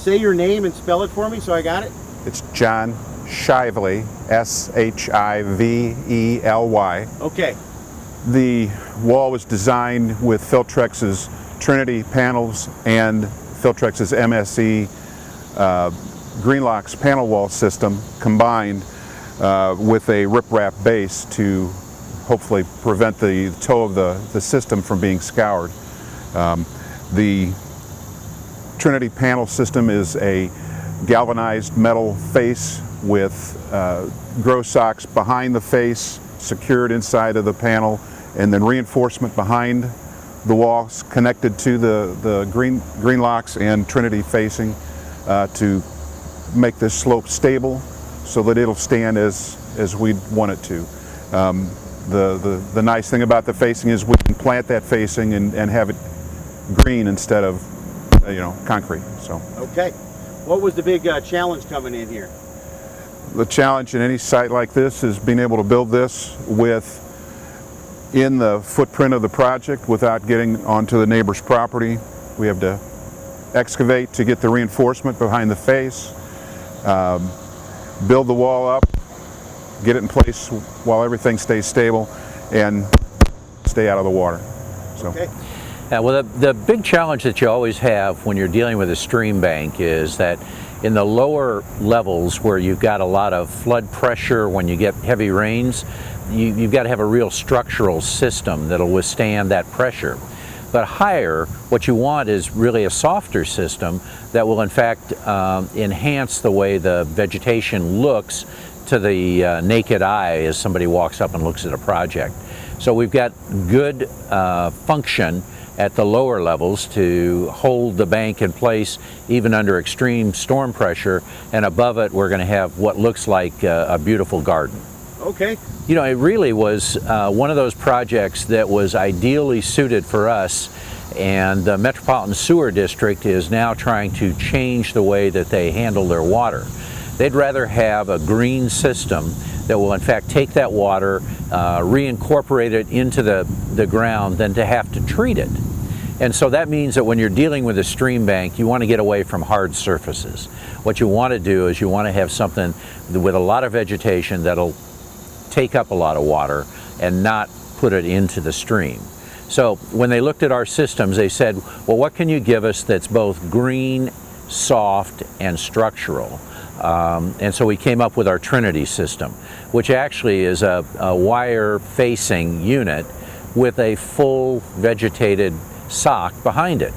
say your name and spell it for me so I got it? It's John Shively, S-H-I-V-E-L-Y. Okay. The wall was designed with Filtrex's Trinity panels and Filtrex's MSE Greenlocks panel wall system combined with a riprap base to hopefully prevent the toe of the system from being scoured. The Trinity panel system is a galvanized metal face with grow socks behind the face, secured inside of the panel, and then reinforcement behind the walls connected to the Greenlocks and Trinity facing to make this slope stable so that it'll stand as we'd want it to. The nice thing about the facing is we can plant that facing and have it green instead of concrete. So. Okay. What was the big challenge coming in here? The challenge in any site like this is being able to build this in the footprint of the project without getting onto the neighbor's property. We have to excavate to get the reinforcement behind the face, build the wall up, get it in place while everything stays stable, and stay out of the water. So. Okay. Well, the big challenge that you always have when you're dealing with a stream bank is that in the lower levels where you've got a lot of flood pressure when you get heavy rains, you've got to have a real structural system that'll withstand that pressure. But higher, what you want is really a softer system that will in fact enhance the way the vegetation looks to the naked eye as somebody walks up and looks at a project. So we've got good function at the lower levels to hold the bank in place even under extreme storm pressure, and above it we're going to have what looks like a beautiful garden. Okay. You know, it really was one of those projects that was ideally suited for us, and the Metropolitan Sewer District is now trying to change the way that they handle their water. They'd rather have a green system that will in fact take that water, reincorporate it into the ground than to have to treat it. And so that means that when you're dealing with a stream bank, you want to get away from hard surfaces. What you want to do is you want to have something with a lot of vegetation that'll take up a lot of water and not put it into the stream. So when they looked at our systems, they said, well, what can you give us that's both green, soft, and structural? And so we came up with our Trinity system, which actually is a wire-facing unit with a full vegetated sock behind it.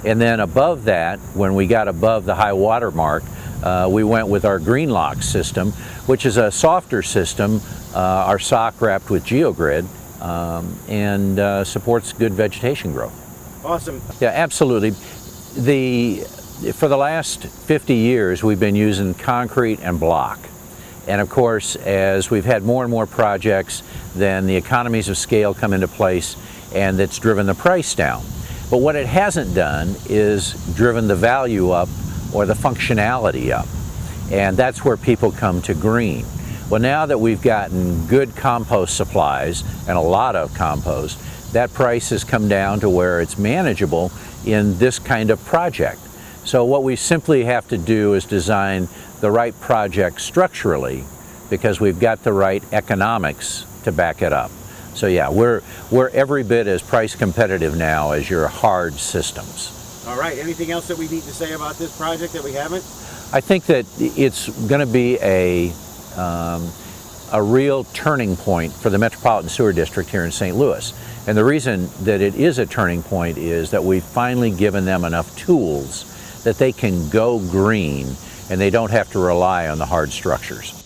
And then above that, when we got above the high water mark, we went with our Greenlocks system, which is a softer system, our sock wrapped with GeoGrid, and supports good vegetation growth. Awesome. Yeah, absolutely. For the last 50 years, we've been using concrete and block. And of course, as we've had more and more projects, then the economies of scale come into place, and it's driven the price down. But what it hasn't done is driven the value up or the functionality up. And that's where people come to green. Well, now that we've gotten good compost supplies and a lot of compost, that price has come down to where it's manageable in this kind of project. So what we simply have to do is design the right project structurally, because we've got the right economics to back it up. So yeah, we're every bit as price competitive now as your hard systems. All right, anything else that we need to say about this project that we haven't? I think that it's going to be a real turning point for the Metropolitan Sewer District here in St. Louis. And the reason that it is a turning point is that we've finally given them enough tools that they can go green and they don't have to rely on the hard structures.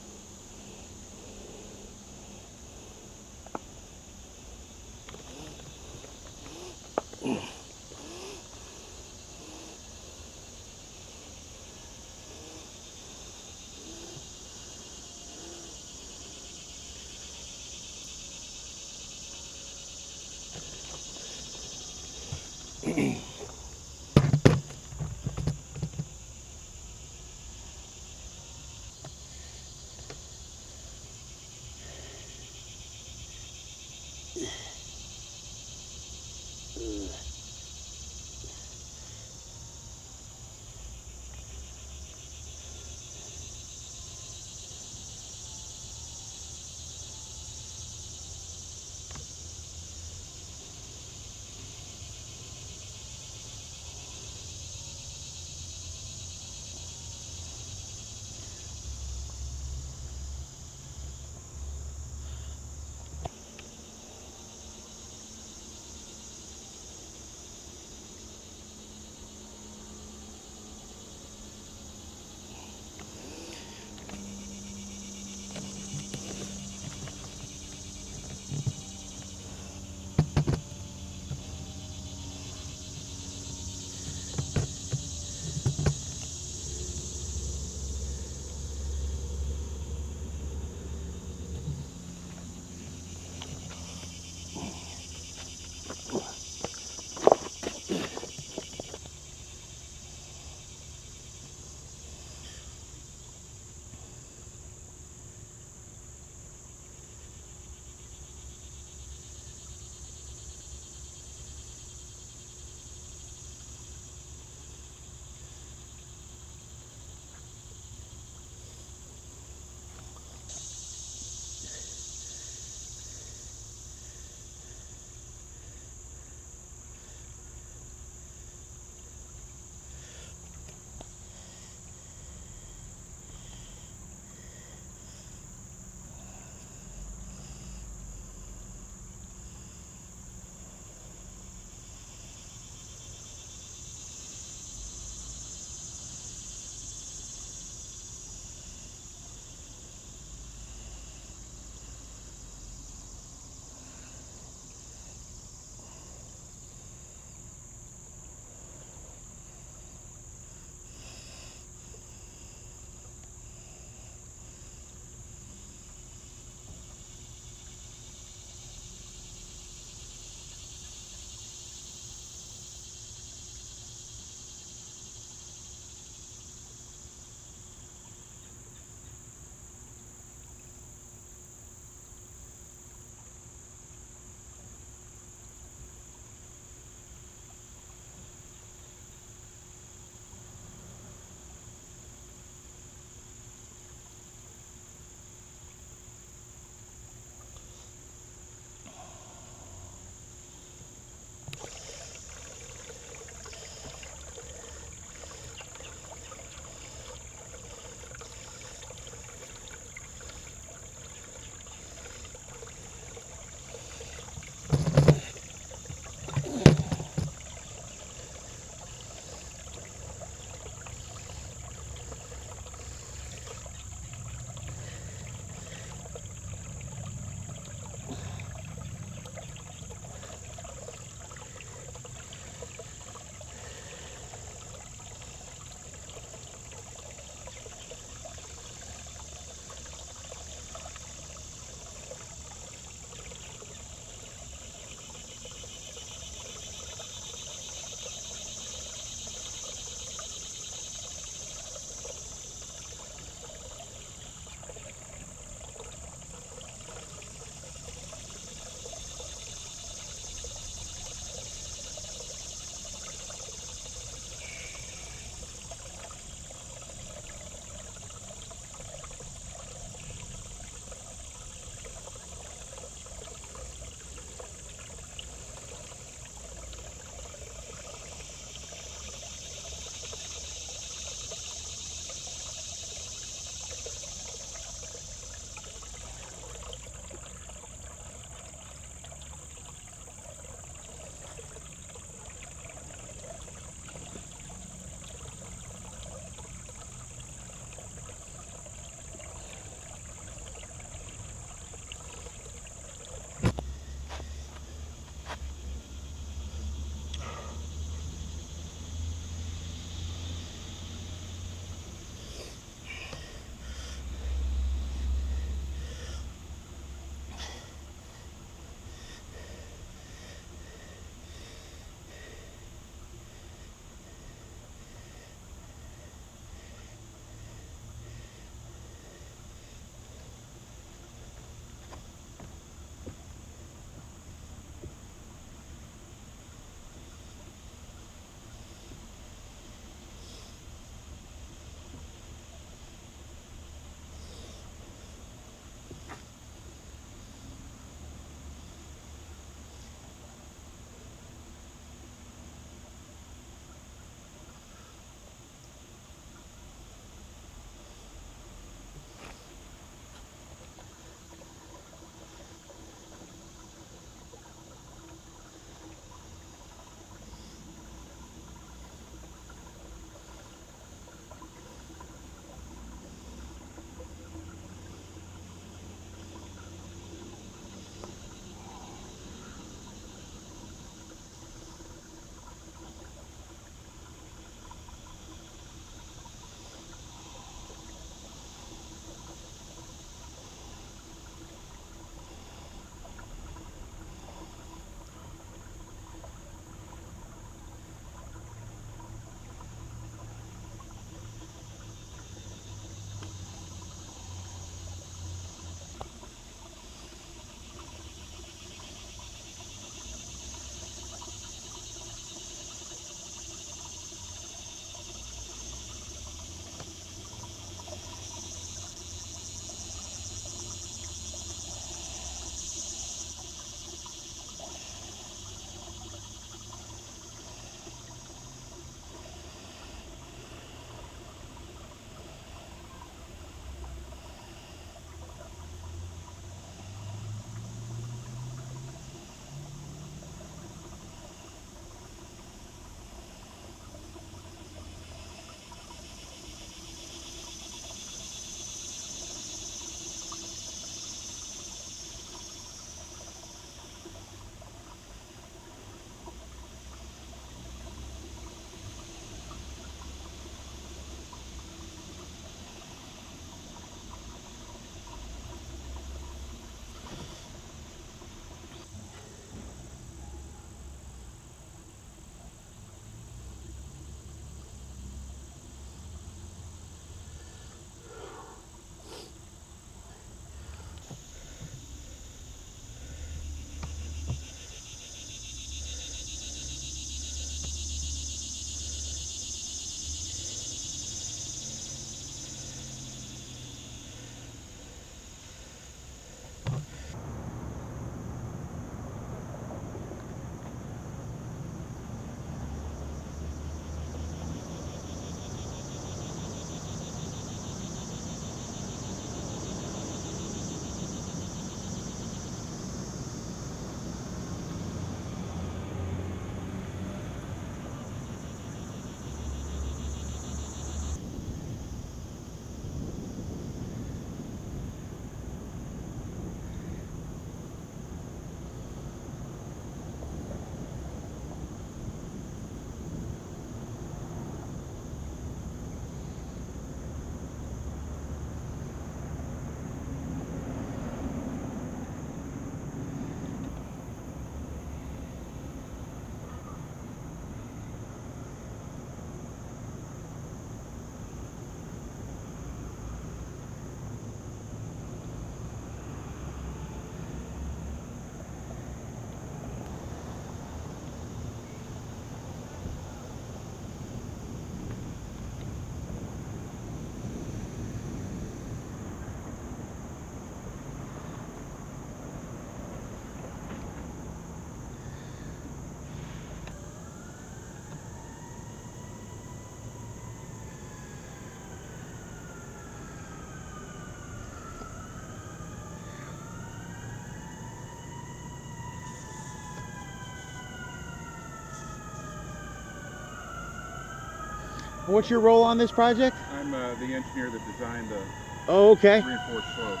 What's your role on this project? I'm the engineer that designed the Oh, okay. reinforced slope.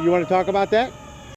You want to talk about that?